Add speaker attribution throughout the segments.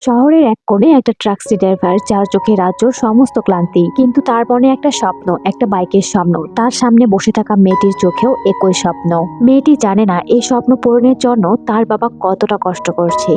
Speaker 1: শহরের এক কোণে একটা ট্রাক্সি ড্রাইভার, যার চোখে রাজ্যর সমস্ত ক্লান্তি, কিন্তু তার মনে একটা স্বপ্ন, একটা বাইকের স্বপ্ন। তার সামনে বসে থাকা মেয়েটির চোখেও একই স্বপ্ন। মেয়েটি জানে না এই স্বপ্ন পূরণের জন্য তার বাবা কতটা কষ্ট করছে।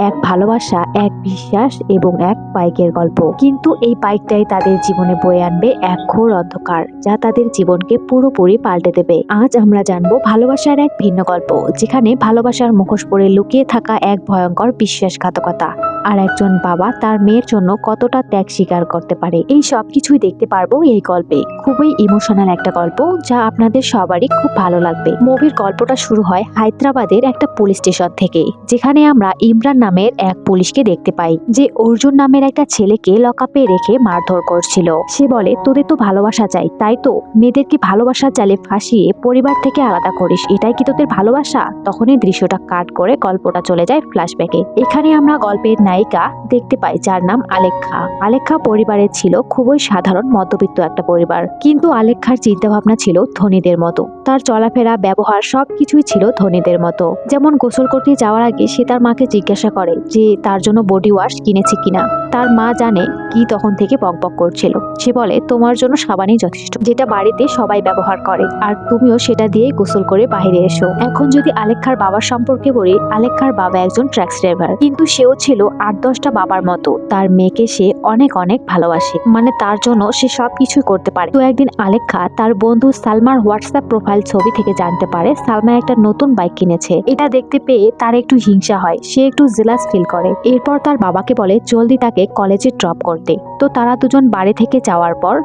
Speaker 1: এক ভালোবাসা, এক বিশ্বাস এবং এক বাইকের গল্প। কিন্তু এই বাইকটাই তাদের জীবনে বয়ে আনবে এক ঘোর অন্ধকার, যা তাদের জীবনকে পুরোপুরি পাল্টে দেবে। আজ আমরা জানবো ভালোবাসার এক ভিন্ন গল্প, যেখানে ভালোবাসার মুখোশ পরে লুকিয়ে থাকা এক ভয়ঙ্কর বিশ্বাসঘাতকতা, আর একজন বাবা তার মেয়ের জন্য কতটা ত্যাগ স্বীকার করতে পারে। এই সবকিছুই দেখতে পারবো এই গল্পে। খুবই ইমোশনাল একটা গল্প, যা আপনাদের সবারই খুব ভালো লাগবে। মুভির গল্পটা শুরু হয় হায়দ্রাবাদের একটা পুলিশ স্টেশন থেকে, যেখানে আমরা ইমরান নামের এক পুলিশকে দেখতে পাই, যে অর্জুন নামের একটা ছেলেকে লকআপে রেখে মারধর করছিল। সে বলে, তোদের তো ভালোবাসা চাই, তাই তো মেয়েদেরকে ভালোবাসার জালে ফাঁসিয়ে পরিবার থেকে আলাদা করিস, এটাই কি তোদের ভালোবাসা? তখনই দৃশ্যটা কাট করে গল্পটা চলে যায় ফ্ল্যাশব্যাকে। এখানে আমরা গল্পের নায়িকা দেখতে পাই, যার নাম আলেখ্যা। আলেখ্যা পরিবারের ছিল খুবই সাধারণ মধ্যবিত্ত একটা পরিবার, কিন্তু আলেখ্যার চিন্তা ভাবনা ছিল ধনীদের মতো। তার চলাফেরা, ব্যবহার সবকিছুই ছিল ধনীদের মতো। যেমন গোসল করতে যাওয়ার আগে সে তার মাকে জিজ্ঞাসা করে যে তার জন্য বডি ওয়াশ কিনেছে কিনা। তার মা জানে কি তখন থেকে বকবক করছিল। সে বলে, তোমার জন্য সাবানই যথেষ্ট, যেটা বাড়িতে সবাই ব্যবহার করে, আর তুমিও সেটা দিয়েই গোসল করে বাইরে এসো। এখন যদি আলেখ্যার বাবার সম্পর্কে বলি, আলেখ্যার বাবা একজন ট্রাক্স ড্রাইভার, কিন্তু সেও ছিল 8-10টা বাবার মতো। তার মেয়েকে সে অনেক অনেক ভালোবাসে, মানে তার জন্য সে সবকিছুই করতে পারে। তো একদিন আলেখ্যা তার বন্ধু সালমার হোয়াটসঅ্যাপ প্রোফাইল ছবি থেকে জানতে পারে সালমা একটা নতুন বাইক কিনেছে। এটা দেখতে পেয়ে তার একটু হিংসা হয়, সে একটু জেলাস ফিল করে। এরপর তার বাবাকে বলে জলদি তাকে কলেজে ড্রপ করতে। তো তারা দুজন বাড়ি থেকে যাওয়ার পর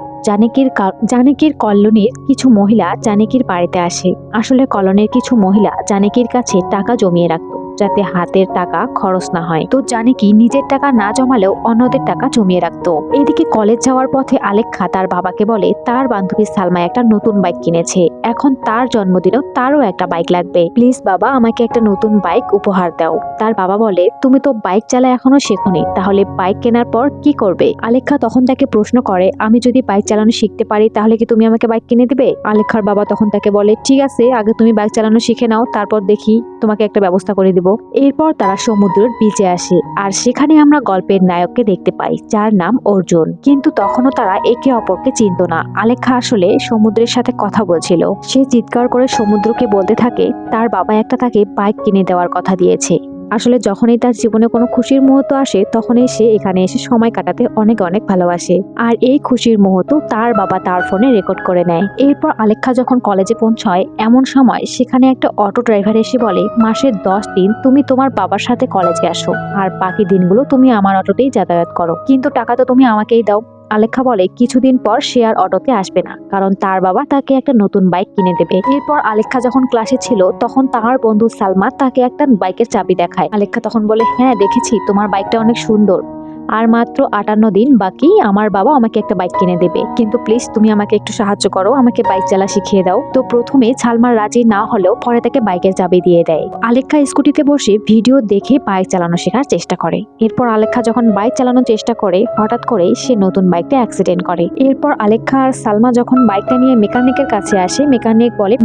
Speaker 1: জানকীর কলোনির কিছু মহিলা জানকীর বাড়িতে আসে। আসলে কলোনির কিছু মহিলা জানকীর কাছে টাকা জমিয়ে রাখতো, যাতে হাতের টাকা খরচ না হয়। তো জানকী নিজের টাকা না জমালেও অন্যদের টাকা জমিয়ে রাখতো। এদিকে কলেজ যাওয়ার পথে আলেখ্যা তার বাবাকে বলে তার বান্ধবী সালমা একটা নতুন বাইক কিনেছে, এখন তার জন্মদিনেও তারও একটা বাইক লাগবে, প্লিজ বাবা আমাকে একটা নতুন বাইক উপহার দাও। তার বাবা বলে, তুমি তো বাইক চালা এখনো শেখোনি, তাহলে বাইক কেনার পর কি করবে? আলেখ্যা তখন তাকে প্রশ্ন করে, আমি যদি বাইক চালানো শিখতে পারি তাহলে কি তুমি আমাকে বাইক কিনে দিবে? আলেখ্যার বাবা তখন তাকে বলে, ঠিক আছে, আগে তুমি বাইক চালানো শিখে নাও, তারপর দেখি তোমাকে একটা ব্যবস্থা করে দিব। এরপর তারা সমুদ্রের বিচে আসে, আর সেখানে আমরা গল্পের নায়ককে দেখতে পাই, যার নাম অর্জুন। কিন্তু তখনও তারা একে অপরকে চিনত না। আলেখ্যা আসলে সমুদ্রের সাথে কথা বলছিল। সে চিৎকার করে সমুদ্রকে বলতে থাকে তার বাবা একটা তাকে বাইক কিনে দেওয়ার কথা দিয়েছে। আসলে যখনই তার জীবনে কোনো খুশির মুহূর্ত আসে, তখনই সে এখানে এসে সময় কাটাতে অনেক অনেক ভালোবাসে। আর এই খুশির মুহূর্ত তার বাবা তার ফোনে রেকর্ড করে নেয়। এরপর আলেখ্যা যখন কলেজে পৌঁছায়, এমন সময় সেখানে একটা অটো ড্রাইভার এসে বলে, মাসে 10 দিন তুমি তোমার বাবার সাথে কলেজে আসো, আর বাকি দিনগুলো তুমি আমার অটোতেই যাতায়াত করো, কিন্তু টাকা তো তুমি আমাকেই দাও। আলেখ্যা বলে কিছুদিন পর সে আর অটোতে আসবে না, কারণ তার বাবা তাকে একটা নতুন বাইক কিনে দেবে। এরপর আলেখ্যা যখন ক্লাসে ছিল, তখন তার বন্ধু সালমা তাকে একটা বাইকের চাবি দেখায়। আলেখ্যা তখন বলে, হ্যাঁ দেখেছি, তোমার বাইকটা অনেক সুন্দর, আর মাত্র 58 দিন বাকি, আমার বাবা আমাকে একটা বাইক কিনে দেবে, কিন্তু প্লিজ তুমি আমাকে একটু সাহায্য করো, আমাকে বাইক চালা শিখিয়ে দাও। তো প্রথমে সালমার রাজি না হলেও পরে তাকে বাইকের চাবি দিয়ে দেয়। আলেখ্যা স্কুটিতে বসে ভিডিও দেখে বাইক চালানো শেখার চেষ্টা করে। এরপর আলেখ্যা যখন বাইক চালানোর চেষ্টা করে, হঠাৎ করে সে নতুন বাইকটা অ্যাক্সিডেন্ট করে। এরপর আলেখ্যা আর সালমা যখন বাইকটা নিয়ে মেকানিকের কাছে আসে,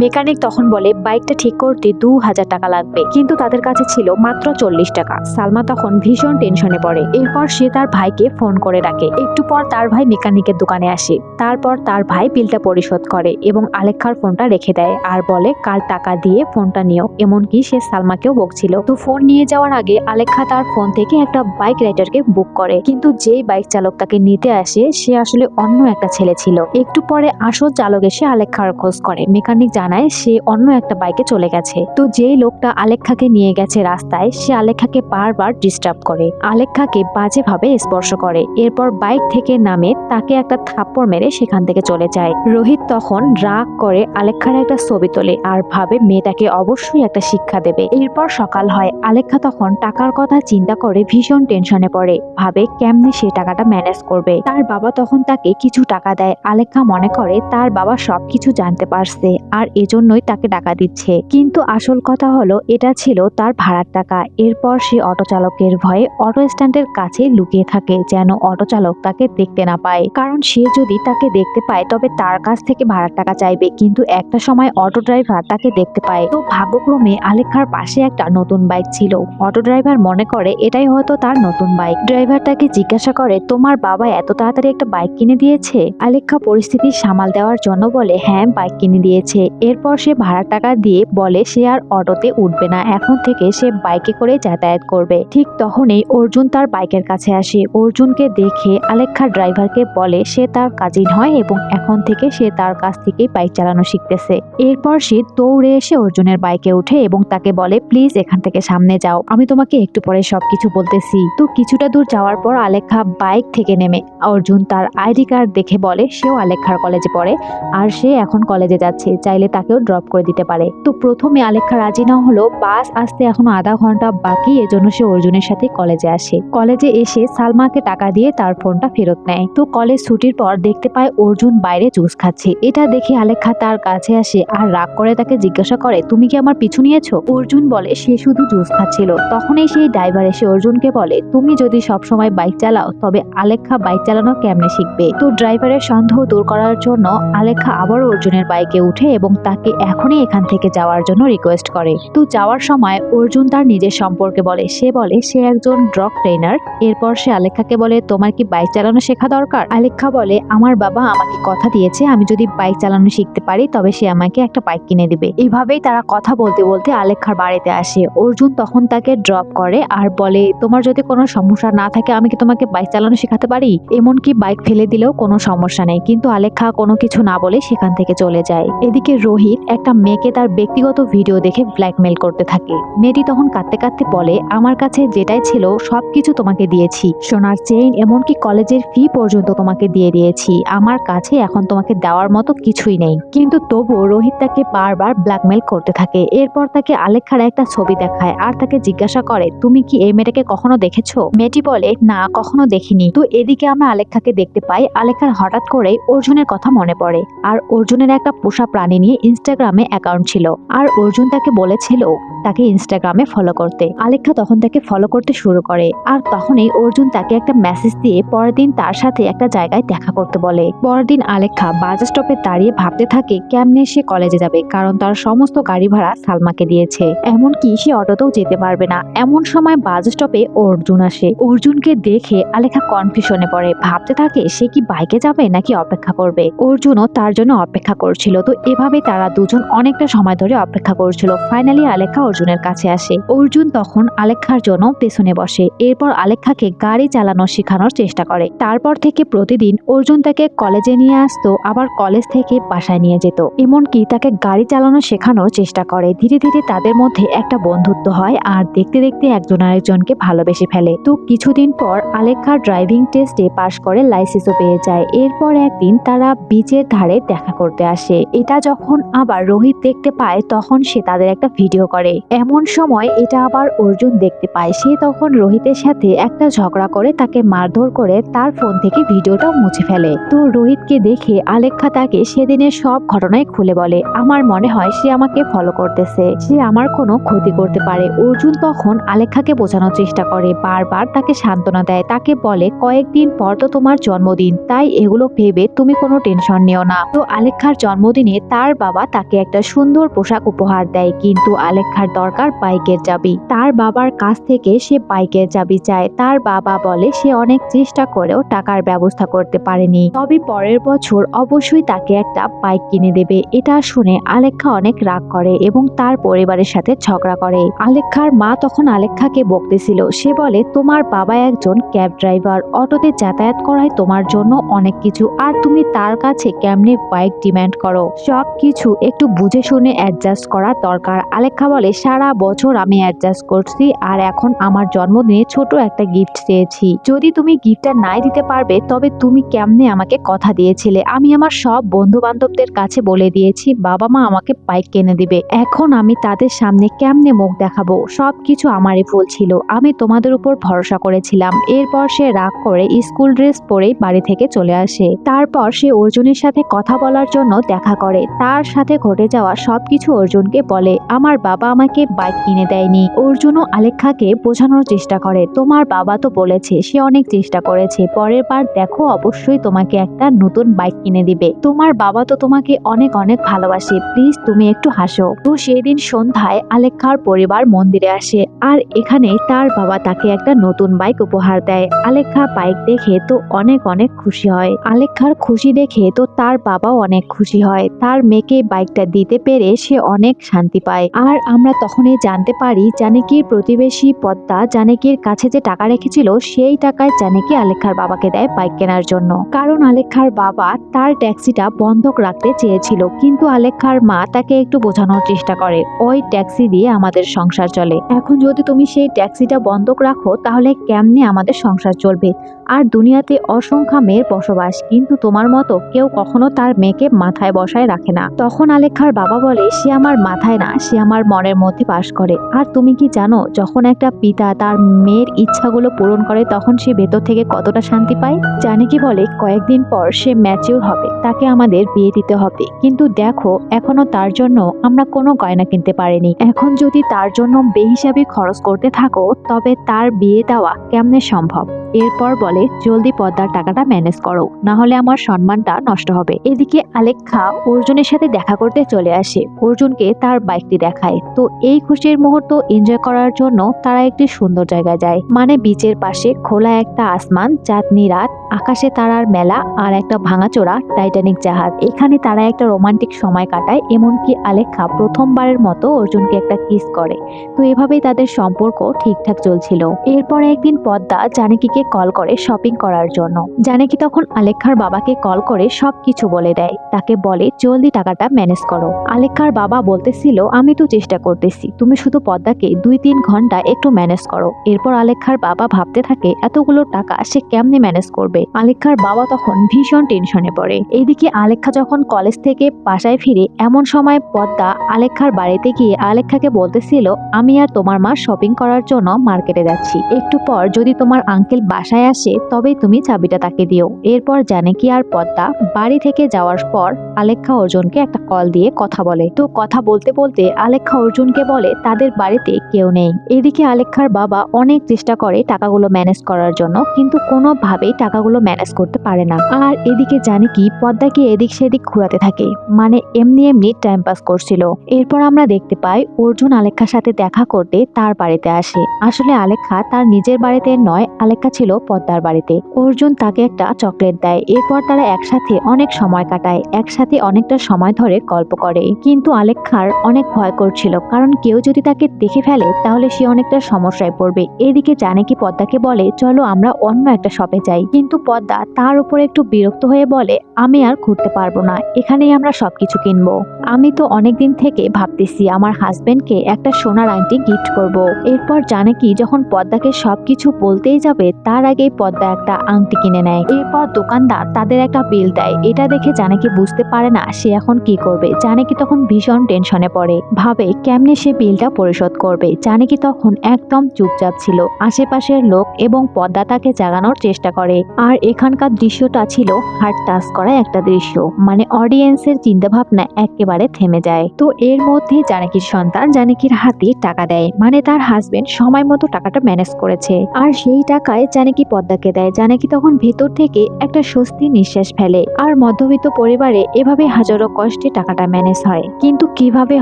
Speaker 1: মেকানিক তখন বলে বাইকটা ঠিক করতে 2000 টাকা লাগবে, কিন্তু তাদের কাছে ছিল মাত্র 40 টাকা। সালমা তখন ভীষণ টেনশনে পড়ে। এরপর সে তার ভাইকে ফোন করে ডাকে। একটু পর তার ভাই মেকানিকের দোকানে আসে। তারপর তার ভাই বিলটা পরিশোধ করে এবং আলেখ্যার ফোনটা রেখে দেয়, আর বলে কাল টাকা দিয়ে ফোনটা নিও। এমনকি সে সালমাকেও বকছিল। তো ফোন নিয়ে যাওয়ার আগে আলেখ্যা তার ফোন থেকে একটা বাইক রাইডারকে বুক করে, কিন্তু যেই বাইক চালক তাকে নিতে আসে সে আসলে অন্য একটা ছেলে ছিল। একটু পরে আসল চালক এসে আলেখ্যার খোঁজ করে। মেকানিক জানায় সে অন্য একটা বাইকে চলে গেছে। তো যেই লোকটা আলেখ্যাকে নিয়ে গেছে রাস্তায়, সে আলেখ্যাকে বারবার ডিস্টার্ব করে, আলেখ্যাকে বাজেভাবে স্পর্শ করে। এরপর বাইক থেকে নামে তাকে একটা থাপ্পড় মেরে সেখান থেকে চলে যায়। রোহিত তখন রাগ করে আলেখ্যার একটা ছবি তোলে, আর ভাবে মেয়েটাকে অবশ্যই একটা শিক্ষা দেবে। এরপর সকাল হয়। আলেখ্যা তখন টাকার কথা চিন্তা করে ভীষণ টেনশনে পড়ে, ভাবে কেমনে সে টাকাটা ম্যানেজ করবে। তার বাবা তখন তাকে কিছু টাকা দেয়। আলেখ্যা মনে করে তার বাবা সবকিছু জানতে পারছে, আর এজন্যই তাকে টাকা দিচ্ছে, কিন্তু আসল কথা হলো এটা ছিল তার ভাড়ার টাকা। এরপর সে অটো চালকের ভয়ে অটো স্ট্যান্ডের কাছে লুকিয়ে লুকিয়ে থাকে যেন অটো চালক তাকে দেখতে না পায়, কারণ সে যদি তাকে দেখতে পায় তবে তার কাছ থেকে ভাড়ার টাকা চাইবে। কিন্তু একটা সময় অটো ড্রাইভার তাকে দেখতে পায়। তো ভাগ্যক্রমে আলেখ্যার পাশে একটা নতুন বাইক ছিল। অটো ড্রাইভার মনে করে এটাই হয়তো তার নতুন বাইক। ড্রাইভার তাকে জিজ্ঞাসা করে, তোমার বাবা এত তাড়াতাড়ি একটা বাইক কিনে দিয়েছে? আলেখ্যা পরিস্থিতি সামাল দেওয়ার জন্য বলে, হ্যাঁ বাইক কিনে দিয়েছে। এরপর সে ভাড়ার টাকা দিয়ে বলে সে আর অটোতে উঠবে না, এখন থেকে সে বাইকে করে যাতায়াত করবে। ঠিক তখনই অর্জুন তার বাইকের কাছে আসে। অর্জুনকে দেখে আলেখ্যা ড্রাইভারকে বলে সে তার কাজিন হয় এবং এখন থেকে সে তার কাছ থেকেই বাইক চালানো শিখতেছে। এরপর সে দৌড়ে এসে অর্জুনের বাইকে উঠে এবং তাকে বলে, প্লিজ এখান থেকে সামনে যাও, আমি তোমাকে একটু পরে সবকিছু বলতেছি। তো কিছুটা দূর যাওয়ার পর আলেখ্যা বাইক থেকে নেমে অর্জুন তার আইডি কার্ড দেখে বলে সেও আলেখ্যার কলেজে পড়ে আর সে এখন কলেজে যাচ্ছে, চাইলে তাকেও ড্রপ করে দিতে পারে। তো প্রথমে আলেখ্যা রাজি না হলো, বাস আসতে এখনো আধা ঘন্টা বাকি, এজন্য সে অর্জুনের সাথে কলেজে আসে। কলেজে এসে সালমাকে টাকা দিয়ে তার ফোনটা ফেরত নেয়। তো কলেজ ছুটির পর দেখতে পায় অর্জুন বাইরে জুস খাচ্ছে। এটা দেখে আলেখ্যা তার কাছে আসে আর রাগ করে তাকে জিজ্ঞাসা করে, তুমি কি আমার পিছু নিয়েছো? অর্জুন বলে সে শুধু জুস খাচ্ছিল। তখনই সেই ড্রাইভার এসে অর্জুনকে বলে, তুমি যদি সবসময় বাইক চালাও তবে আলেখ্যা বাইক চালানো কেমনে শিখবে? তো ড্রাইভারের সন্দেহ দূর করার জন্য আলেখ্যা আবারও অর্জুনের বাইকে উঠে এবং তাকে এখনই এখান থেকে যাওয়ার জন্য রিকোয়েস্ট করে। তো যাওয়ার সময় অর্জুন তার নিজের সম্পর্কে বলে সে একজন ড্রগ ট্রেনার। এরপর সে আলেখ্যাকে বলে, তোমার কি বাইক চালানো শেখা দরকার? আলেখ্যা বলে, আমার বাবা আমাকে কথা দিয়েছে আমি যদি বাইক চালানো শিখতে পারি তবে সে আমাকে একটা বাইক কিনে দিবে। এইভাবেই তারা কথা বলতে বলতে আলেখ্যার বাড়িতে আসে। অর্জুন তখন তাকে ড্রপ করে আর বলে, তোমার যদি কোনো সমস্যা না থাকে আমি কি তোমাকে বাইক চালানো শেখাতে পারি, এমনকি বাইক ফেলে দিলেও কোনো সমস্যা নেই। কিন্তু আলেখ্যা কোনো কিছু না বলে সেখান থেকে চলে যায়। এদিকে রোহিত একটা মেয়েকে তার ব্যক্তিগত ভিডিও দেখে ব্ল্যাকমেল করতে থাকে। মেয়েটি তখন কাঁদতে কাঁদতে বলে, আমার কাছে যেটাই ছিল সবকিছু তোমাকে দিয়েছি, সোনার চেইন এমনকি কলেজের ফি পর্যন্ত তোমাকে দিয়ে দিয়েছি, আমার কাছে এখন তোমাকে দেওয়ার মতো কিছুই নেই। কিন্তু তবুও রোহিত তাকে বারবার ব্ল্যাকমেল করতে থাকে। এরপর তাকে আলেখ্যার একটা ছবি দেখায় আর তাকে জিজ্ঞাসা করে, তুমি কি এই মেয়েটাকে কখনো দেখেছো? মেয়েটি বলে, না কখনো দেখিনি। তো এদিকে আমরা আলেখ্যাকে দেখতে পাই। আলেখ্যার হঠাৎ করে অর্জুনের কথা মনে পড়ে আর অর্জুনের একটা পোষা প্রাণী নিয়ে ইনস্টাগ্রামে অ্যাকাউন্ট ছিল আর অর্জুন তাকে বলেছিল তাকে ইনস্টাগ্রামে ফলো করতে। আলেখ্যা তখন তাকে ফলো করতে শুরু করে আর তখনই অর্জুন তাকে একটা মেসেজ দিয়ে পরের দিন তার সাথে একটা জায়গায় দেখা করতে বলে। পরের দিন আলেখ্যা বাস স্টপে দাঁড়িয়ে ভাবতে থাকে কেমনে সে কলেজে যাবে, কারণ তার সমস্ত গাড়ি ভাড়া সালমাকে দিয়েছে, এমনকি সে অটোতেও যেতে পারবে না। এমন সময় বাস স্টপে অর্জুন আসে। অর্জুনকে দেখে আলেখ্যা কনফিউশনে পড়ে, ভাবতে থাকে সে কি বাইকে যাবে নাকি অপেক্ষা করবে। অর্জুনও তার জন্য অপেক্ষা করছিল। তো এভাবে তারা দুজন অনেকটা সময় ধরে অপেক্ষা করছিল। ফাইনালি আলেখ্যা অর্জুনের কাছে আসে। অর্জুন তখন আলেখ্যার জন্য পেছনে বসে। এরপর আলেখ্যাকে গাড়ি চালানো শেখানোর চেষ্টা করে। তারপর থেকে প্রতিদিন অর্জুন তাকে কলেজে নিয়ে আসতো, আবার কলেজ থেকে বাসায় নিয়ে যেত, এমনকি তাকে গাড়ি চালানো শেখানোর চেষ্টা করে। ধীরে ধীরে তাদের মধ্যে একটা বন্ধুত্ব হয় আর দেখতে দেখতে একজন আরেকজনকে ভালোবেসে ফেলে। তো কিছুদিন পর আলেখ্যা ড্রাইভিং টেস্টে পাশ করে লাইসেন্সও পেয়ে যায়। এরপর একদিন তারা বিচের ধারে দেখা করতে আসে। এটা যখন আবার রোহিত দেখতে পায় তখন সে তাদের একটা ভিডিও করে। এমন সময় এটা আবার অর্জুন দেখতে পায়। সে তখন রোহিতের সাথে একটা ঝগড়া করে তাকে মারধর করে তার ফোন থেকে ভিডিওটা মুছে ফেলে। তো রোহিতকে দেখে আলেখ্যা তাকে সেদিনের সব ঘটনায় খুলে বলে, আমার মনে হয় সে আমাকে ফলো করতেছে, সে আমার কোনো ক্ষতি করতে পারে। অর্জুন তখন আলেখ্যাকে বোঝানোর চেষ্টা করে, বারবার তাকে সান্ত্বনা দেয়, তাকে বলে কয়েকদিন পর তো তোমার জন্মদিন, তাই এগুলো ভেবে তুমি কোনো টেনশন নিও না। তো আলেখ্যার জন্মদিনে তার বাবা তাকে একটা সুন্দর পোশাক উপহার দেয়, কিন্তু আলেখ্যার দরকার বাইকের চাবি। তার বাবার কাছ থেকে সে বাইকের চাবি চায়। তার বাবা বলে সে অনেক চেষ্টা করেও টাকার ব্যবস্থা করতে পারেনি, তবে পরের বছর অবশ্যই তাকে একটা বাইক কিনে দেবে। এটা শুনে আলেখ্যা অনেক রাগ করে এবং তার পরিবারের সাথে ঝগড়া করে। আলেখ্যার মা তখন আলেখ্যাকে বকতেছিল। সে বলে, তোমার বাবা একজন ক্যাব ড্রাইভার, অটোতে যাতায়াত করায় তোমার জন্য অনেক কিছু, আর তুমি তার কাছে কেমনে বাইক ডিমান্ড করো? সব কিছু একটু বুঝে শুনে অ্যাডজাস্ট করা দরকার। আলেখ্যা বলে, সারা বছর আমি অ্যাডজাস্ট করছি আর এখন আমার জন্মদিনে ছোট একটা গিফট চেয়েছি, যদি তুমি গিফটটা নাই দিতে পারবে তবে তুমি কেমনে আমাকে কথা দিয়েছিলে, আমি আমার সব বন্ধু বান্ধবদের কাছে বলে দিয়েছি বাবা মা আমাকে বাইক কিনে দিবে, এখন আমি তাদের সামনে কেমনে মুখ দেখাবো? সবকিছু আমারই ভুল ছিল, আমি তোমাদের উপর ভরসা করেছিলাম। এরপর সে রাগ করে স্কুল ড্রেস পরেই বাড়ি থেকে চলে আসে। তারপর সে অর্জুনের সাথে কথা বলার জন্য দেখা করে। তার সাথে ঘটে যাওয়া সবকিছু অর্জুনকে বলে, আমার বাবা আমাকে বাইক কিনে দেয়নি। অর্জুনও আলেখ্যাকে বোঝানোর চেষ্টা করে, তোমার বাবা তো বলেছে, সে অনেক চেষ্টা করেছে, পরের বার দেখো অবশ্যই তোমাকে একটা নতুন বাইক কিনে দিবে। তোমার বাবা তো তোমাকে অনেক অনেক ভালোবাসে, প্লিজ তুমি একটু হাসো। তো সেই দিন সন্ধ্যায় আলেখ্যার পরিবার মন্দিরে আসে, আর এখানে তার বাবা তাকে একটা নতুন বাইক উপহার দেয়। আলেখ্যা বাইক দেখে তো অনেক অনেক খুশি হয়। আলেখ্যার খুশি দেখে তো তার বাবাও অনেক খুশি হয়। তার মেয়েকে বাইকটা দিতে পেরে সে অনেক শান্তি পায়। আর আমরা তখনই জানতে পারি জানকীর প্রতিবেশী পদ্মা জানকীর কাছে যে টাকা রেখেছিল সেই টাকায় জানকী আলেখ্যার বাবাকে দেয় বাইক কেনার জন্য। কারণ আলেখ্যার বাবা তার ট্যাক্সিটা বন্ধক রাখতে চেয়েছিল, কিন্তু আলেখ্যার মা তাকে একটু বোঝানোর চেষ্টা করে ওই ট্যাক্সি দিয়ে আমাদের সংসার চলে, এখন যদি তুমি সেই ট্যাক্সিটা বন্ধক রাখো তাহলে কেমনে আমাদের সংসার চলবে। আর দুনিয়াতে অসংখ্য মেয়ের বসবাস, কিন্তু তোমার মতো কেউ কখনো তার মেয়েকে মাথায় বসায় রাখে না। তখন আলেখ্যার বাবা বলে, সে আমার মাথায় না, সে আমার মনের মধ্যে বাস করে। আর তুমি কি জানো, যখন একটা পিতা তার মেয়ের ইচ্ছাগুলো পূরণ করে তখন সে ভেতর থেকে কতটা শান্তি পায়। জানকী বলে কয়েকদিন পর সে ম্যাচিউর হবে, তাকে আমাদের বিয়ে দিতে হবে, কিন্তু দেখো এখনো তার জন্য আমরা কোনো গয়না কিনতে পারিনি। এখন যদি তার জন্য বেহিসাবি খরচ করতে থাকো তবে তার বিয়ে দেওয়া কেমনে সম্ভব। এরপর বলে জলদি পদ্মার টাকাটা ম্যানেজ করো, না হলে আমার সম্মানটা নষ্ট হবে। এদিকে আলেখ্যা অর্জুনের সাথে দেখা করতে চলে আসে, অর্জুনকে তার বাইকটি দেখায়। তো এই খুশির মুহূর্ত এনজয় করার জন্য তারা একটি সুন্দর জায়গায় যায়, মানে বিচের পাশে খোলা একটা আসমান, চাঁদনি রাত, আকাশে তারার মেলা, আর একটা ভাঙাচোরা টাইটানিক জাহাজ। এখানে তারা একটা রোমান্টিক সময় কাটায়, এমনকি আলেখ্যা প্রথমবারের মতো অর্জুনকে একটা কিস করে। তো এভাবেই তাদের সম্পর্ক ঠিকঠাক চলছিল। এরপর একদিন পদ্মা জানকীকে কল করে শপিং করার জন্য। জানকী তখন আলেখ্যার বাবাকে কল করে সবকিছু বলে দেয়, তাকে বলে জলদি টাকাটা ম্যানেজ করো। আলেখ্যার বাবা বলতেছিল, আমি তো চেষ্টা করতেছি, তুমি শুধু পদ্মাকে 2-3 ঘন্টা একটু ম্যানেজ করো। এরপর আলেখ্যার বাবা ভাবতে থাকে এতগুলো টাকা সে কেমনে ম্যানেজ করবে। আলেখ্যার বাবা তখন ভীষণ টেনশনে পড়ে। এইদিকে আলেখ্যা যখন কলেজ থেকে বাসায় ফিরে এমন সময় পদ্মা আলেখ্যার বাড়িতে গিয়ে আলেখ্যাকে বলতেছিল, আমি আর তোমার মা শপিং করার জন্য মার্কেটে যাচ্ছি, একটু পর যদি তোমার আঙ্কেল বাসায় আসে তবেই তুমি চাবিটা তাকে দিও। এরপর জানকী আর পদ্মা বাড়ি থেকে যাওয়ার পর আলেখ্যা অর্জুনকে একটা কল দিয়ে কথা বলে। তো কথা বলতে বলতে আলেখ্যা অর্জুনকে বলে তাদের বাড়িতে কেউ নেই। এদিকে আলেখ্যার বাবা অনেক চেষ্টা করে টাকাগুলো ম্যানেজ করার জন্য, কিন্তু কোনোভাবেই টাকাগুলো ম্যানেজ করতে পারে না। আর এদিকে জানকী পদ্মাকে এদিক সেদিক ঘোরাতে থাকে, মানে এমনি এমনি টাইম পাস করছিল। এরপর আমরা দেখতে পাই অর্জুন আলেখ্যার সাথে দেখা করতে তার বাড়িতে আসে। আসলে আলেখ্যা তার নিজের বাড়িতে নয়, আলেখ্যা ছিল পদ্মার বাড়িতে। অর্জুন তাকে একটা চকলেট দেয়। এরপর তারা একসাথে অনেক সময় কাটায়, একসাথে অনেকটা সময় ধরে গল্প করে। কিন্তু আলেখ্যার অনেক ভয় করছিল, কারণ কেউ যদি তাকে দেখে ফেলে তাহলে সে অনেকটা সমস্যায় পড়বে। এদিকে জানকী পদ্মাকে বলে চলো আমরা অন্য একটা শপে যাই, কিন্তু পদ্মা তার উপর একটু বিরক্ত হয়ে বলে, আমি আর ঘুরতে পারবো না, এখানেই আমরা সবকিছু কিনবো। আমি তো অনেকদিন থেকে ভাবতেছি আমার হাজবেন্ডকে একটা সোনার আংটি গিফট করব। এরপর জানকী যখন পদ্মাকে সবকিছু বলতেই যাবে তার আগেই পদ্মা একটা আংটি কিনে নেয়। এরপর দোকানদার তাদের একটা বিল দেয়। এটা দেখে জানকী বুঝতে পারে না সে এখন কি করবে। জানকী তখন ভীষণ টেনশনে পড়ে, ভাবে কেমনে সে বিলটা পরিশোধ করবে। জানকী তখন একদম চুপচাপ ছিল। আশেপাশের লোক এবং পদ্মা তাকে জাগানোর চেষ্টা করে। আর এখানকার দৃশ্যটা ছিল হার্ট টাচ করা একটা দৃশ্য, মানে অডিয়েন্সের চিন্তা ভাবনা একেবারে থেমে যায়। তো এর মধ্যে জানকীর সন্তান জানকীর হাতে টাকা দেয়, মানে তার হাজবেন্ড সময় মতো টাকাটা ম্যানেজ করেছে। আর সেই টাকায় জানকী পদ্মাকে দেয়। জানকী তখন ভেতর থেকে একটা স্বস্তি নিঃশ্বাস ফেলে। আর মধ্যবিত্ত পরিবারে এভাবে হাজারো কষ্টে টাকাটা ম্যানেজ হয়, কিন্তু কিভাবে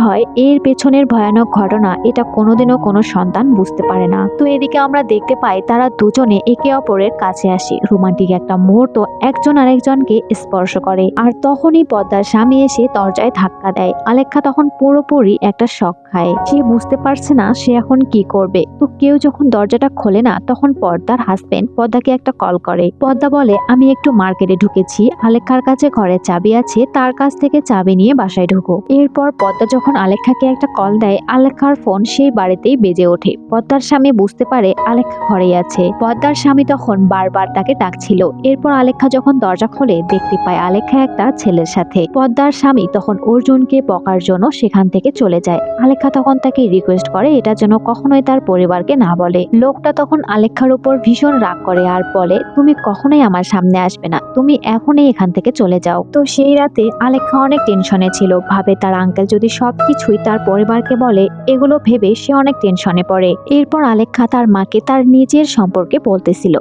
Speaker 1: হয় এর পেছনের ভয়ানক ঘটনা এটা কোনোদিনও কোনো সন্তান বুঝতে পারে না। তো এদিকে আমরা দেখতে পাই তারা দুজনে একে অপরের কাছে আসে। রোমান্টিক একটা মুহূর্ত, একজন আরেকজনকে স্পর্শ করে। আর তখনই পদ্মার স্বামী এসে দরজায় ধাক্কা দেয়। আলেখ্যা তখন পুরোপুরি একটা শক খায়, সে বুঝতে পারছে না সে এখন কি করবে। তো কেউ যখন দরজাটা খোলে না তখন পদ্মার হাজবেন্ড পদ্মাকে একটা কল করে। পদ্মা বলে আমি একটু মার্কেটে ঢুকেছি, আলেখ্যার কাছে ঘরের চাবি আছে, তার কাছ থেকে চাবি নিয়ে বাসায় ঢুকো। এরপর পদ্মা যখন আলেখ্যাকে একটা কল দেয় আলেখ্যার ফোন সেই বাড়িতেই বেজে ওঠে। পদ্মার স্বামী বুঝতে পারে আলেখ্যা ঘরেই আছে। পদ্মার স্বামী তখন বারবার তাকে ডাকছিল। এরপর আলেখ্যা যখন দরজা খোলে দেখতে পায় আলেখ্যা একটা ছেলের সাথে। পদ্মার স্বামী তখন অর্জুনকে বকার জন্য সেখান থেকে চলে যায়। আলেখ্যা তখন তাকে রিকোয়েস্ট করে এটা যেন কখনোই তার পরিবারকে না বলে। লোকটা তখন আলেখ্যার উপর ভীষণ রাগ করে আর বলে তুমি কখনোই আমার সামনে আসবে না, তুমি এখনই এখান থেকে চলে যাও। তো সেই রাতে মুহূর্তে আলেখ্যা অনেক টেনশনে ছিল। ভাবে তার আঙ্কেল যদি সবকিছুই তার পরিবারকে বলে, এগুলো ভেবে সে অনেক টেনশনে পড়ে। এরপর আলেখ্যা তার মাকে তার নিজের সম্পর্কে বলতেছিল।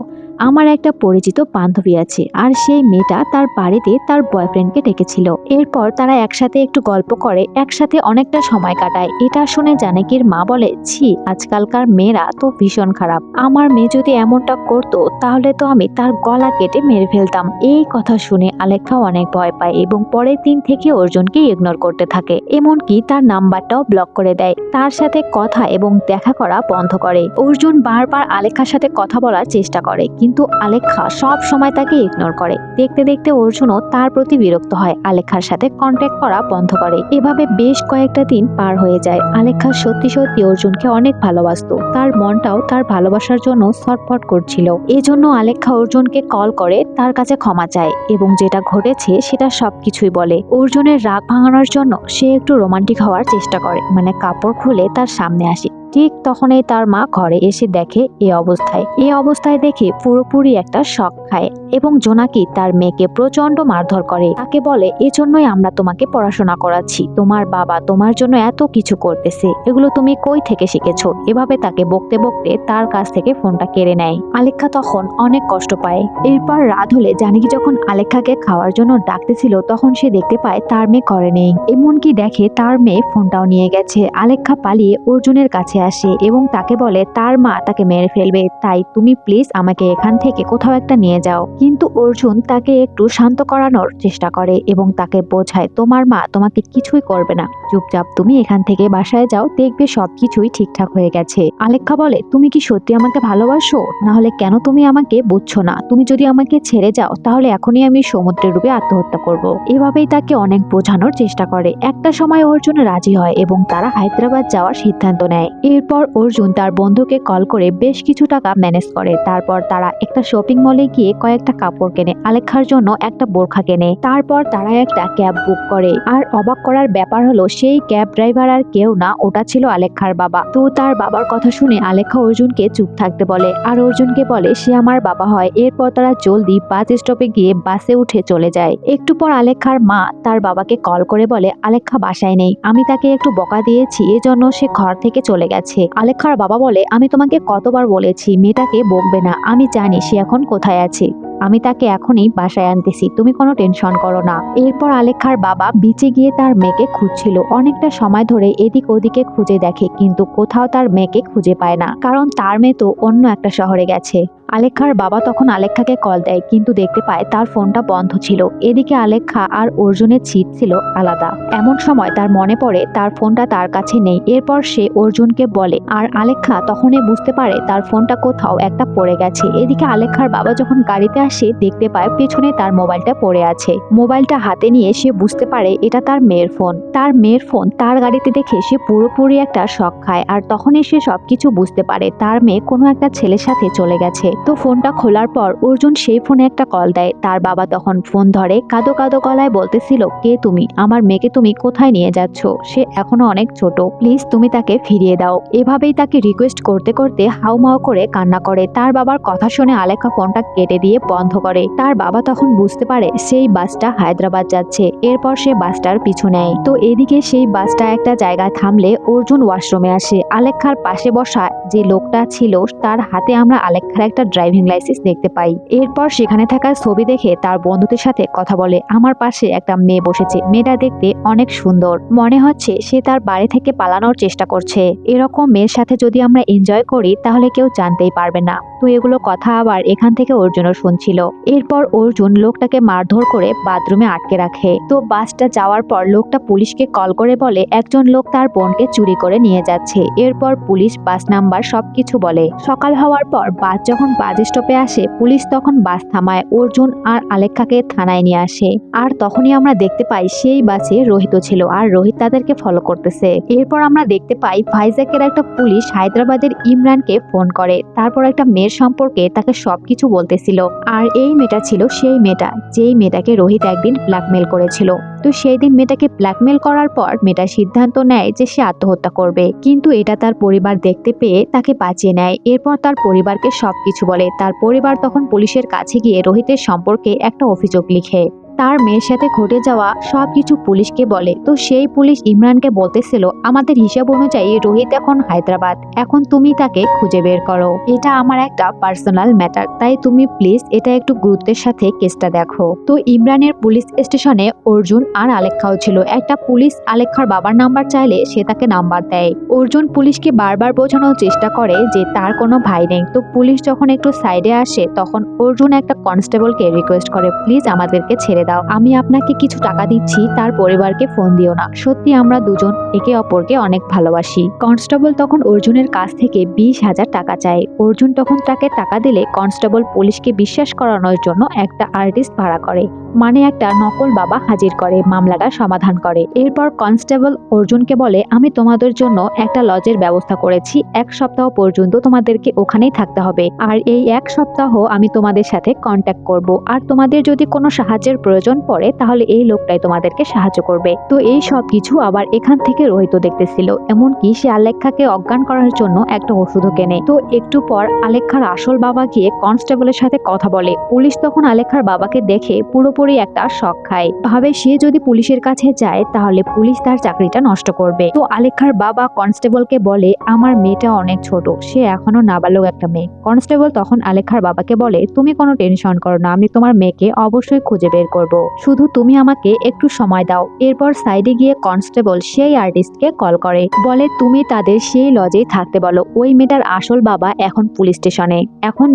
Speaker 1: আমার একটা পরিচিত বান্ধবী আছে, আর সেই মেয়েটা তার বাড়িতে তার বয়ফ্রেন্ডকে ডেকেছিল। এরপর তারা একসাথে একটু গল্প করে, একসাথে অনেকটা সময় কাটায়। এটা শুনে জানকীর মা বলে, ছি, আজকালকার মেয়েরা তো ভীষণ খারাপ। আমার মেয়ে যদি এমনটা করতো তাহলে তো আমি তার গলা কেটে মেরে ফেলতাম। এই কথা শুনে আলেখ্যা অনেক ভয় পায় এবং পরের দিন থেকে অর্জুনকে ইগনোর করতে থাকে। এমনকি তার নাম্বারটাও ব্লক করে দেয়, তার সাথে কথা এবং দেখা করা বন্ধ করে। অর্জুন বারবার আলেখ্যার সাথে কথা বলার চেষ্টা করে, কিন্তু আলেখ্যা সব সময় তাকে ইগনোর করে। দেখতে দেখতে অর্জুনও তার প্রতি বিরক্ত হয়, আলেখ্যার সাথে কন্ট্যাক্ট করা বন্ধ করে। এভাবে বেশ কয়েকটা দিন পার হয়ে যায়। আলেখ্যা সত্যি সত্যি অর্জুনকে অনেক ভালোবাসতো, তার মনটাও তার ভালোবাসার জন্য ছটফট করছিল। এজন্য আলেখ্যা অর্জুনকে কল করে তার কাছে ক্ষমা চায় এবং যেটা ঘটেছে সেটা সবকিছুই বলে। অর্জুনের রাগ ভাঙানোর জন্য সে একটু রোমান্টিক হওয়ার চেষ্টা করে, মানে কাপড় খুলে তার সামনে আসে। ঠিক তখনই তার মা ঘরে এসে দেখে এই অবস্থায় দেখে পুরোপুরি একটা শক খায় এবং জোনাকি তার মেয়েকে প্রচন্ড মারধর করে। তাকে বলে, এজন্যই আমরা তোমাকে পড়াশোনা করাচ্ছি, তোমার বাবা তোমার জন্য এত কিছু করতেছে, এগুলো তুমি কই থেকে শিখেছো। এভাবে তাকে বকতে বকতে তার কাছ থেকে ফোনটা কেড়ে নেয়। আলেখ্যা তখন অনেক কষ্ট পায়। এরপর রাত হলে জানকী যখন আলেখ্যাকে খাওয়ার জন্য ডাকতেছিল, তখন সে দেখতে পায় তার মেয়ে ঘরে নেই। এমনকি দেখে তার মেয়ে ফোনটাও নিয়ে গেছে। আলেখ্যা পালিয়ে অর্জুনের কাছে আসে এবং তাকে বলে তার মা তাকে মেরে ফেলবে, তাই তুমি প্লিজ আমাকে এখান থেকে কোথাও একটা নিয়ে যাও। কিন্তু অর্জুন তাকে একটু শান্ত করানোর চেষ্টা করে এবং তাকে বোঝায়, তোমার মা তোমাকে কিছুই করবে না, চুপচাপ তুমি এখান থেকে বাসায় যাও, দেখবে সবকিছুই ঠিকঠাক হয়ে গেছে। আলেখ্যা বলে, তুমি কি সত্যি আমাকে ভালোবাসো? না হলে কেন তুমি আমাকে বুঝছো না? তুমি যদি আমাকে ছেড়ে যাও তাহলে এখনই আমি সমুদ্রে ডুবে আত্মহত্যা করব। এভাবেই তাকে অনেক বোঝানোর চেষ্টা করে। একটা সময় অর্জুন রাজি হয় এবং তারা হায়দ্রাবাদ যাওয়ার সিদ্ধান্ত নেয়। এরপর অর্জুন তার বন্ধুকে কল করে বেশ কিছু টাকা ম্যানেজ করে। তারপর তারা একটা শপিং মলে গিয়ে কয়েকটা কাপড় কেনে, আলেখ্যার জন্য একটা বোরখা কেনে। তারপর তারা একটা ক্যাব বুক করে। আর অবাক করার ব্যাপার হলো, সেই ক্যাব ড্রাইভার আর কেউ না, ওটা ছিল আলেখ্যার বাবা। তো তার বাবার কথা শুনে আলেখ্যা অর্জুনকে চুপ থাকতে বলে আর অর্জুনকে বলে সে আমার বাবা হয়। এরপর তারা জলদি বাস স্টপে গিয়ে বাসে উঠে চলে যায়। একটু পর আলেখ্যার মা তার বাবাকে কল করে বলে, আলেখ্যা বাসায় নেই, আমি তাকে একটু বকা দিয়েছি, এজন্য সে ঘর থেকে চলে গেছে। আলেখ্যার বাবা বলে, আমি তোমাকে কতবার বলেছি মেয়েটাকে বকবে না, আমি জানি সে এখন কোথায় আছে, আমি তাকে এখনই বাসায় আনতেছি, তুমি কোনো টেনশন করো না। এরপর আলেখ্যার বাবা বিচে গিয়ে তার মেয়েকে খুঁজছিল। অনেকটা সময় ধরে এদিক ওদিকে খুঁজে দেখে, কিন্তু কোথাও তার মেয়েকে খুঁজে পায় না, কারণ তার মেয়ে তো অন্য একটা শহরে গেছে। আলেখ্যার বাবা তখন আলেখ্যাকে কল দেয়, কিন্তু দেখতে পায় তার ফোনটা বন্ধ ছিল। এদিকে আলেখ্যা আর অর্জুনের ছিট ছিল আলাদা। এমন সময় তার মনে পড়ে তার ফোনটা তার কাছে নেই। এরপর সে অর্জুনকে বলে, আর আলেখ্যা তখনই বুঝতে পারে তার ফোনটা কোথাও একটা পড়ে গেছে। এদিকে আলেখ্যার বাবা যখন গাড়িতে আসে, দেখতে পায় পেছনে তার মোবাইলটা পড়ে আছে। মোবাইলটা হাতে নিয়ে সে বুঝতে পারে এটা তার মেয়ের ফোন। তার মেয়ের ফোন তার গাড়িতে দেখে সে পুরোপুরি একটা শক খায়। আর তখনই সে সবকিছু বুঝতে পারে তার মেয়ে কোনো একটা ছেলের সাথে চলে গেছে। তো ফোনটা খোলার পর অর্জুন সেই ফোনে একটা কল দেয়। তার বাবা তখন ফোন ধরে কাঁদো কাঁদো গলায় বলতেছিল, কে তুমি? আমার মেয়েকে তুমি কোথায় নিয়ে যাচ্ছ? সে এখনো অনেক ছোট, প্লিজ তুমি তাকে ফিরিয়ে দাও। এভাবেই তাকে রিকোয়েস্ট করতে করতে হাউমাউ করে কান্না করে। তার বাবার কথা শুনে আলেখ্যা ফোনটা কেটে দিয়ে বন্ধ করে। তার বাবা তখন বুঝতে পারে সেই বাসটা হায়দ্রাবাদ যাচ্ছে। এরপর সে বাসটার পিছু নেয়। তো এদিকে সেই বাসটা একটা জায়গায় থামলে অর্জুন ওয়াশরুমে আসে। আলেখ্যার পাশে বসা যে লোকটা ছিল তার হাতে আমরা আলেখ্যার একটা ড্রাইভিং লাইসেন্স দেখতে পাই। এরপর সেখানে থাকা ছবি দেখে তার বন্ধুদের সাথে কথা বলে, আমার পাশে একটা মেয়ে বসেছে, মেয়েটা দেখতে অনেক সুন্দর, মনে হচ্ছে সে তার বাড়ি থেকে পালানোর চেষ্টা করছে। এরকম মেয়ের সাথে যদি আমরা এনজয় করি তাহলে কেউ জানতেই পারবে না। তো এগুলো কথা আবার এখান থেকে অর্জুনও শুনছিল। এরপর অর্জুন লোকটাকে মারধর করে বাথরুমে আটকে রাখে। তো বাসটা যাওয়ার পর লোকটা পুলিশকে কল করে বলে একজন লোক তার বোনকে চুরি করে নিয়ে যাচ্ছে। এরপর পুলিশ বাস নাম্বার সবকিছু বলে। সকাল হওয়ার পর বাস যখন বাস স্টপে আসে, পুলিশ তখন বাস থামায়, অর্জুন আর আলেখ্যাকে থানায় নিয়ে আসে। আর তখনই আমরা দেখতে পাই সেই বাসে রোহিত ছিল, আর রোহিত তাদেরকে ফলো করতেছে। এরপর আমরা দেখতে পাই ভাইজ্যাকের একটা পুলিশ হায়দ্রাবাদের ইমরানকে ফোন করে। তারপর একটা মেয়ের সম্পর্কে তাকে সবকিছু বলতেছিল। আর এই মেয়েটা ছিল সেই মেয়েটা যেই মেয়েটাকে রোহিত একদিন ব্ল্যাকমেল করেছিল। তো সেই দিন মেয়েটাকে ব্ল্যাকমেল করার পর মেয়েটা সিদ্ধান্ত নেয় যে সে আত্মহত্যা করবে, কিন্তু এটা তার পরিবার দেখতে পেয়ে তাকে বাঁচিয়ে নেয়। এরপর তার পরিবারকে সবকিছু বলে। তার পরিবার তখন পুলিশের কাছে গিয়ে রোহিতের সম্পর্কে একটা অভিযোগ লিখে। তার মেয়ের সাথে ঘটে যাওয়া সবকিছু পুলিশকে বলে। তো সেই পুলিশ ইমরানকে বলতেছিল, আমাদের হিসাব অনুযায়ী রোহিত এখন হায়দ্রাবাদ, এখন তুমি তাকে খুঁজে বের করো, এটা আমার একটা পার্সোনাল ম্যাটার, তাই তুমি প্লিজ এটা একটু গুরুত্বের সাথে কেসটা দেখো। তো ইমরানের পুলিশ স্টেশনে অর্জুন আর আলেখ্যাও ছিল। একটা পুলিশ আলেখ্যার বাবার নাম্বার চাইলে সে তাকে নাম্বার দেয়। অর্জুন পুলিশকে বারবার বোঝানোর চেষ্টা করে যে তার কোনো ভাই নেই। তো পুলিশ যখন একটু সাইডে আসে তখন অর্জুন একটা কনস্টেবলকে রিকোয়েস্ট করে, প্লিজ আমাদেরকে ছেড়ে দাও, আমি আপনাকে কিছু টাকা দিচ্ছি, তার পরিবারকে ফোন দিও না, সত্যি আমরা দুজন একে অপরকে অনেক ভালোবাসি। কনস্টেবল তখন অর্জুনের কাছ থেকে 20,000 টাকা চায়। অর্জুন তখন তাকে টাকা দিলে কনস্টেবল পুলিশকে বিশ্বাস করানোর জন্য একটা আর্টিস্ট ভাড়া করে, মানে একটা নকল বাবা হাজির করে, মামলাটা সমাধান করে। এরপর কনস্টেবল অর্জুনকে বলে, আমি তোমাদের জন্য একটা লজের ব্যবস্থা করেছি, 1 সপ্তাহ পর্যন্ত তোমাদেরকে ওখানেই থাকতে হবে, আর এই 1 সপ্তাহ আমি তোমাদের সাথে কন্ট্যাক্ট করব, আর তোমাদের যদি কোনো সাহায্যের প্রয়োজন পড়ে তাহলে এই লোকটাই তোমাদেরকে সাহায্য করবে। তো এই সব কিছু আবার এখান থেকে রোহিত দেখতেছিল, এমনকি সে আলেখ্যাকে অজ্ঞান করার জন্য একটা ওষুধও কেনে। তো একটু পর আলেখ্যার আসল বাবা গিয়ে কনস্টেবলের সাথে কথা বলে। পুলিশ তখন আলেখ্যার বাবাকে দেখে পুরোপুরি একটা শক খায়, ভাবে সে যদি পুলিশের কাছে যায় তাহলে পুলিশ তার চাকরিটা নষ্ট করবে। তো আলেখ্যার বাবা কনস্টেবলকে বলে, আমার মেয়েটা অনেক ছোট, সে এখনো নাবালক একটা মেয়ে। কনস্টেবল তখন আলেখ্যার বাবাকে বলে, তুমি কোনো টেনশন করো না, আমি তোমার মেয়েকে অবশ্যই খুঁজে বের করব, শুধু তুমি আমাকে একটু সময় দাও। এরপর সাইডে গিয়ে কনস্টেবল সেই আর্টিস্টকে কল করে, বলে তুমি তাদের সেই লজেই থাকতে বলো, ওই মেয়েটার আসল বাবা এখন পুলিশ স্টেশনে, এখন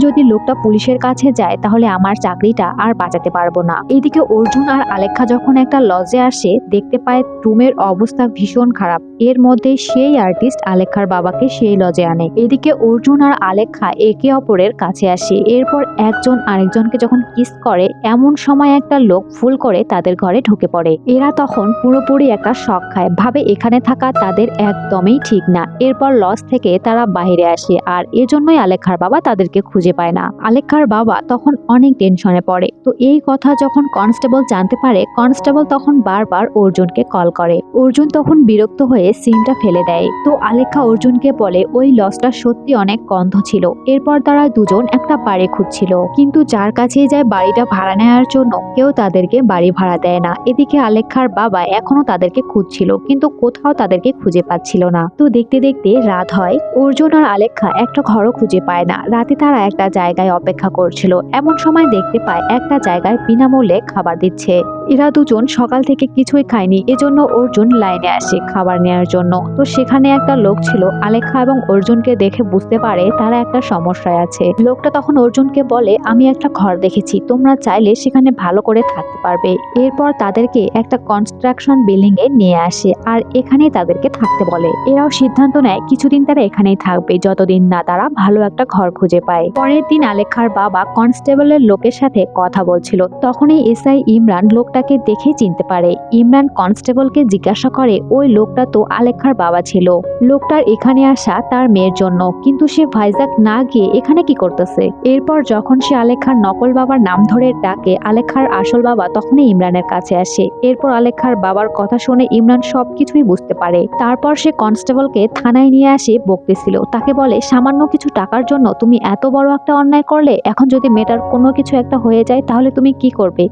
Speaker 1: যদি লোকটা পুলিশের কাছে যায় তাহলে আমার চাকরিটা আর বাঁচাতে পারবো না। এদিকে অর্জুন আর আলেখ্যা যখন একটা লজে আসে দেখতে পায় রুমের অবস্থা ভীষণ খারাপ। এর মধ্যে সেই আর্টিস্ট আলেখ্যার বাবাকে সেই লজে আনে। এদিকে অর্জুন আর আলেখ্যা একে অপরের কাছে আসে। এরপর একজন আরেকজনকে যখন কিস করে এমন সময় একটা লোক ফুল করে তাদের ঘরে ঢুকে পড়ে। এরা তখন পুরোপুরি একটা শক খায়, ভাবে এখানে থাকা তাদের একদমই ঠিক না। এরপর লজ থেকে তারা বাইরে আসে, আর এজন্যই আলেখ্যার বাবা তাদেরকে খুঁজে পায় না। আলেখ্যার বাবা তখন অনেক টেনশনে পড়ে। তো এই কথা যখন কনস্টেবল জানতে পারে, কনস্টেবল তখন বারবার অর্জুনকে কল করে। অর্জুন তখন বিরক্ত হয়ে সিমটা ফেলে দেয়। তো আলেখ্যা অর্জুনকে বলে, ওই লজটা সত্যি অনেক গন্ধ ছিল। এরপর তারা দুজন একটা বাড়ি খুঁজছিল, কিন্তু যার কাছেই যায় বাড়িটা ভাড়া নেওয়ার জন্য কেউ তাদেরকে বাড়ি ভাড়া দেয় না। এদিকে আলেখ্যার বাবা এখনো তাদেরকে খুঁজছিল, কিন্তু কোথাও তাদেরকে খুঁজে পাচ্ছিল না। তো দেখতে দেখতে রাত হয়। অর্জুন আর আলেখ্যা একটা ঘরও খুঁজে পায় না। রাতে তারা একটা জায়গায় অপেক্ষা করছিল, এমন সময় দেখতে পায় একটা জায়গায় বিনামূল্যে খাবার দিচ্ছে। এরা দুজন সকাল থেকে কিছুই খায়নি, এজন্য অর্জুন লাইনে আসে খাবার নেওয়ার জন্য। তো সেখানে একটা লোক ছিল। আলেখ্যা এবং অর্জুনকে দেখে বুঝতে পারে তারা একটা সমস্যায় আছে। লোকটা তখন অর্জুনকে বলে, আমি একটা ঘর দেখেছি, তোমরা চাইলে সেখানে ভালো করে থাকতে পারবে। এরপর তাদেরকে একটা কনস্ট্রাকশন বিল্ডিং এ নিয়ে আসে, আর এখানেই তাদেরকে থাকতে বলে। এরাও সিদ্ধান্ত নেয় কিছুদিন তারা এখানেই থাকবে, যতদিন না তারা ভালো একটা ঘর খুঁজে পায়। পরের দিন আলেখ্যার বাবা কনস্টেবলের লোকের সাথে কথা বলছিল, তখনই এসআই ইমরান লোকটাকে দেখে চিনতে পারে। ইমরান কনস্টেবলকে জিজ্ঞাসা করে, ওই লোকটা তো আলেখ্যার বাবা ছিল, লোকটার এখানে আসা তার মেয়ের জন্য, কিন্তু সে ভাইজাগ না গিয়ে এখানে কি করতেছে? এরপর যখন সে আলেখ্যার নকল বাবার নাম ধরে ডাকে, আলেখ্যার আসল বাবা তখনই ইমরানের কাছে আসে। এরপর আলেখ্যার বাবার কথা শুনে ইমরান সবকিছুই বুঝতে পারে। তারপর সে কনস্টেবলকে থানায় নিয়ে আসে বকতেছিল, তাকে বলে, সামান্য কিছু টাকার জন্য তুমি এত বড় একটা অন্যায় করলে, এখন যদি মেয়েটার কোনো কিছু একটা হয়ে যায় তাহলে তুমি কি করবে?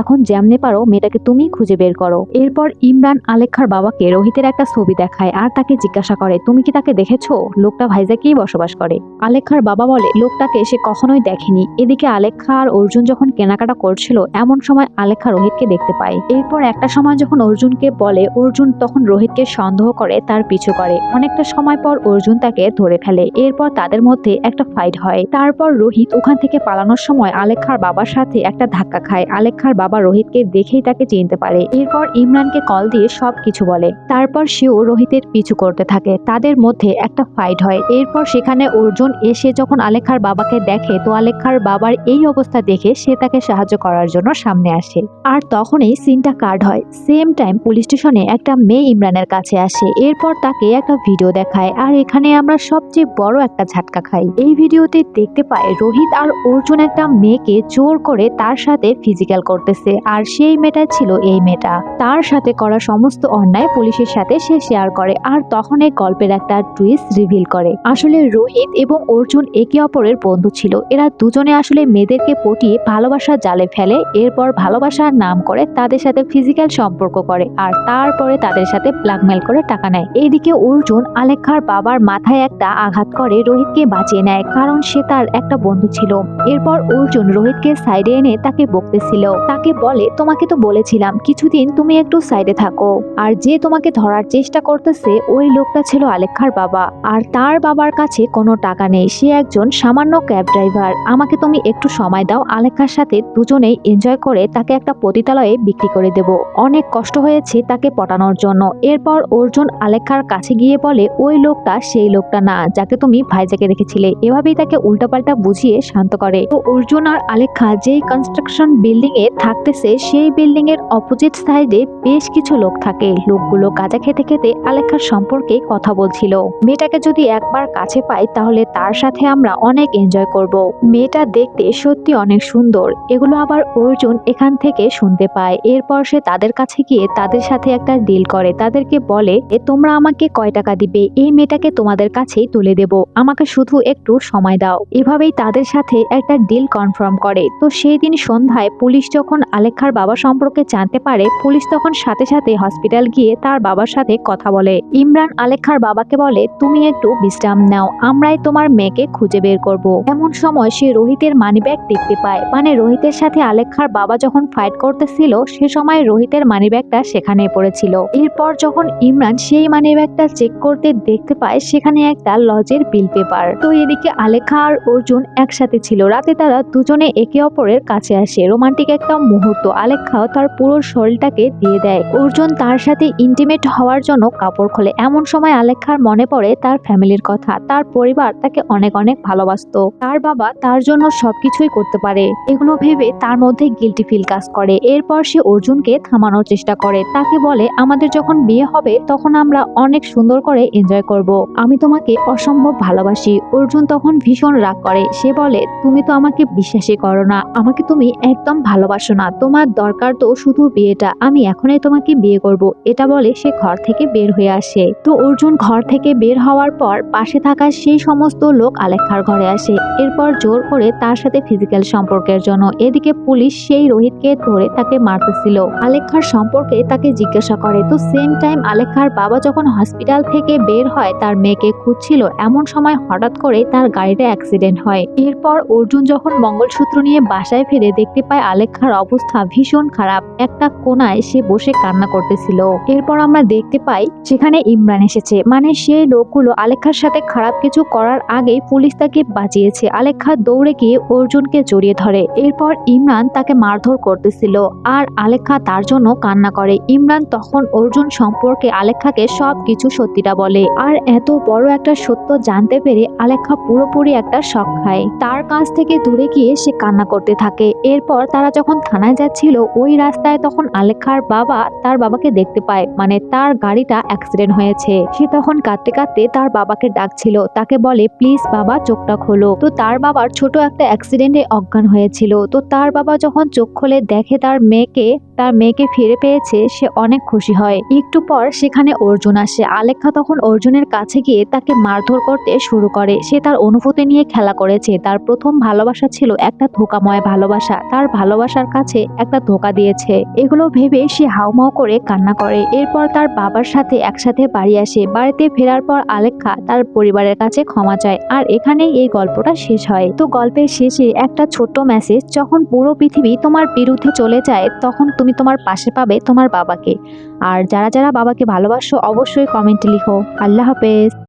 Speaker 1: এখন যেমনি পারো মেয়েটাকে তুমি খুঁজে বের করো। এরপর ইমরান আলেখ্যার বাবাকে রোহিতের একটা ছবি দেখায়, আর তাকে জিজ্ঞাসা করে, তুমি কি তাকে দেখেছো? লোকটা ভাইজাগেই বসবাস করে। আলেখ্যার বাবা বলে, লোকটাকে সে কখনোই দেখেনি। এদিকে আলেখ্যা আর অর্জুন যখন কেনাকাটা করছিল এমন সময় আলেখ্যা রোহিতকে দেখতে পায়। এরপর একটা সময় যখন অর্জুনকে বলে, অর্জুন তখন রোহিতকে সন্দেহ করে তার পিছু করে। অনেকটা সময় পর অর্জুন তাকে ধরে ফেলে। এরপর তাদের মধ্যে একটা ফাইট হয়। তারপর রোহিত ওখান থেকে পালানোর সময় আলেখ্যার বাবার সাথে একটা ধাক্কা খায়। আলেখ্যার বাবা রোহিতকে দেখেই তাকে চিনতে পারে। এরপর ইমরানকে কল দিয়ে সবকিছু বলে। তারপর সেও রোহিতের পিছু করতে থাকে। তাদের মধ্যে একটা ফাইট হয়। এরপর সেখানে অর্জুন এসে যখন আলেখ্যার বাবাকে দেখে, তো আলেখ্যার বাবার এই অবস্থা দেখে সে তাকে সাহায্য করার জন্য সামনে আসে। আর তখনই সিনটা কাট হয়। সেম টাইম পুলিশ স্টেশনে একটা মেয়ে ইমরানের কাছে আসে। এরপর তাকে একটা ভিডিও দেখায়, আর এখানে আমরা সবচেয়ে বড় একটা ঝাটকা খাই। এই ভিডিওতে দেখতে পাই রোহিত আর অর্জুন একটা মেয়েকে জোর করে তার সাথে ফিজিক্যাল করতেছে, আর সে যেই মেয়েটা ছিল এই মেয়েটা তার সাথে করা সমস্ত অন্যায় পুলিশের সাথে সে শেয়ার করে। আর তখন এই গল্পের একটা টুইস্ট রিভিল করে। আসলে রোহিত এবং অর্জুন একে অপরের বন্ধু ছিল। এরা দুজনে আসলে মেয়েদেরকে পটিয়ে ভালোবাসার জালে ফেলে, এরপর ভালোবাসার নাম করে তাদের সাথে ফিজিক্যাল সম্পর্ক করে আর তারপরে তাদের সাথে ব্ল্যাকমেল করে টাকা নেয়। এইদিকে অর্জুন আলেখ্যার বাবার মাথায় একটা আঘাত করে রোহিতকে বাঁচিয়ে নেয়, কারণ সে তার একটা বন্ধু ছিল। এরপর অর্জুন রোহিতকে সাইডে এনে তাকে বকতেছিল, তাকে বলে তোমাকে তো বলেছিলাম কিছুদিন তুমি একটু সাইডে থাকো। আর যে তোমাকে ধরার চেষ্টা করতেছে ওই লোকটা ছিল আলেখ্যার বাবা, আর তার বাবার কাছে কোনো টাকা নেই, সে একজন সামান্য ক্যাব ড্রাইভার। আমাকে তুমি একটু সময় দাও, আলেখ্যার সাথে দুজনেই এনজয় করে তাকে একটা পতিতালয়ে বিক্রি করে দেব। অনেক কষ্ট হয়েছে তাকে পটানোর জন্য। এরপর অর্জুন আলেখ্যার কাছে গিয়ে বলে ওই লোকটা সেই লোকটা না যাকে তুমি ভাইজাকে দেখেছিলে। এভাবেই তাকে উল্টাপাল্টা বুঝিয়ে শান্ত করে। তো অর্জুন আর আলেখ্যা যেই কনস্ট্রাকশন বিল্ডিং এ থাকতেছে সেই বিল্ডিং এর অপোজিট সাইডে বেশ কিছু লোক থাকে। লোকগুলো গাঁজা খেতে খেতে আলেখ্যার সম্পর্কে কথা বলছিল। মেয়েটাকে যদি একবার কাছে পাই তাহলে তার সাথে আমরা অনেক এনজয় করব। মেয়েটা দেখতে সত্যি অনেক সুন্দর। এগুলো আবার অর্জুন এখান থেকে শুনতে পায়। এরপর সে তাদের কাছে গিয়ে তাদের সাথে একটা ডিল করে। তাদেরকে বলে তোমরা আমাকে কয় টাকা দিবে, এই মেয়েটাকে তোমাদের কাছেই তুলে দেব, আমাকে শুধু একটু সময় দাও। এভাবেই তাদের সাথে একটা ডিল কনফার্ম করে। তো সেই দিন সন্ধ্যায় পুলিশ যখন আলেখ্যার বাবা সম্পর্কে জানতে পারে, পুলিশ তখন সাথে সাথে হসপিটাল গিয়ে তার বাবার সাথে কথা বলে। ইমরান আলেখ্যার বাবাকে বলে তুমি একটু বিশ্রাম নাও, আমরাই তোমার মেয়েকে খুঁজে বের করব। এমন সময় সে রোহিতের মানিব্যাগ দেখতে পায়। মানে রোহিতের সাথে আলেখ্যার বাবা যখন ফাইট করতেছিল সে সময় রোহিতের মানিব্যাগটা সেখানে পড়েছিল। এরপর যখন ইমরান সেই মানিব্যাগটা চেক করতে দেখতে পায় সেখানে একটা লজের বিল পেপার। তো এদিকে আলেখ্যা আর অর্জুন একসাথে ছিল। রাতে তারা দুজনে একে অপরের কাছে আসে। রোমান্টিক একটা মুহূর্ত। আলেখ্যাও তার পুরো শরীরটাকে দিয়ে দেয়। অর্জুন তার সাথে ইন্টিমেট হওয়ার জন্য কাপড় খোলে। এমন সময় আলেখ্যার মনে পড়ে তার ফ্যামিলির কথা। তার পরিবার তাকে অনেক অনেক ভালোবাসতো। তার বাবা তার জন্য সবকিছুই করতে পারে। এগুলো ভেবে তার মধ্যে গিল্টি ফিল কাজ করে। এরপর সে অর্জুনকে থামানোর চেষ্টা করে। তাকে বলে আমাদের যখন বিয়ে হবে তখন আমরা অনেক সুন্দর করে এনজয় করব। আমি তোমাকে অসম্ভব ভালোবাসি। অর্জুন তখন ভীষণ রাগ করে। সে বলে তুমি তো আমাকে বিশ্বাসই করো না, আমাকে তুমি একদম ভালোবাসো না, তোমার দরকার তো শুধু বিয়েটা, আমি এখনই তোমাকে বিয়ে করব। এটা বলে সে ঘর থেকে বের হয়ে আসে। তো অর্জুন ঘর থেকে বের হওয়ার পর পাশে থাকা সেই সমস্ত লোক আলেখ্যার ঘরে আসে। এরপর জোর করে তার সাথে ফিজিক্যাল সম্পর্কের জন্য। এদিকে পুলিশ সেই রোহিতকে ধরে তাকে মারতেছিল। আলেখ্যার সম্পর্কে তাকে জিজ্ঞাসা করে। তো সেম টাইম আলেখ্যার বাবা যখন হসপিটাল থেকে বের হয় তার মেয়েকে খুঁজছিল, এমন সময় হঠাৎ করে তার গাড়িটা অ্যাক্সিডেন্ট হয়। এরপর অর্জুন যখন মঙ্গলসূত্র নিয়ে বাসায় ফিরে দেখতে পায় আলেখ্যার অবস্থা ভীষণ খারাপ। একটা কোনায় সে বসে কান্না করতেছিল। এরপর আমরা দেখতে পাই সেখানে ইমরান এসেছে। মানে সেই লোকগুলো আলেখ্যার সাথে খারাপ কিছু করার আগেই পুলিশ তাকে বাঁচিয়েছে। আলেখ্যা দৌড়ে গিয়ে অর্জুনকে জড়িয়ে ধরে। এরপর ইমরান তাকে মারধর করতেছিল আর আলেখ্যা তার জন্য কান্না করে। ইমরান তখন অর্জুন সম্পর্কে আলেখ্যাকে সবকিছু সত্যিটা বলে। আর এত বড় একটা সত্য জানতে পেরে আলেখ্যা পুরোপুরি একটা শক খায়। তার কাছ থেকে দূরে গিয়ে সে কান্না করতে থাকে। এরপর তারা যখন থানায় যাচ্ছিল ওই রাস্তায় তখন আলেখ্যার বাবা তার বাবাকে দেখতে পায়। মানে তার গাড়িটা অ্যাক্সিডেন্ট হয়েছে। সে তখন কাঁদতে কাঁদতে তার বাবাকে ডাকছিল। তাকে বলে প্লিজ বাবা চোখটা খোলো। তো তার বাবার ছোট একটা অ্যাক্সিডেন্টে অজ্ঞান হয়েছিল। তো তার বাবা যখন চোখ খুলে দেখে তার মেয়েকে ফিরে পেয়েছে সে অনেক খুশি হয়। একটু পর সেখানে অর্জুন আসে। আলেখ্যা তখন অর্জুনের কাছে গিয়ে তাকে মারধর করতে শুরু করে। সে তার অনুভূতি নিয়ে খেলা করেছে। তার প্রথম ভালোবাসা ছিল একটা ধোঁকাময় ভালোবাসা, তার ভালোবাসার কাছে একটা ধোঁকা দিয়েছে। এগুলো ভেবে সে হাউমাউ করে কান্না করে। এরপর তার বাবার সাথে একসাথে বাড়ি আসে। বাড়িতে ফেরার পর আলেখ্যা তার পরিবারের কাছে ক্ষমা চায়। আর এখানেই এই গল্পটা শেষ হয়। তো গল্পের শেষে একটা ছোট্ট মেসেজ, যখন পুরো পৃথিবী তোমার বিরুদ্ধে চলে যায় তখন তুমি তোমার পাশে পাবে তোমার বাবাকে। আর যারা যারা বাবাকে ভালোবাসো অবশ্যই কমেন্টে লিখো। আল্লাহ হাফেজ।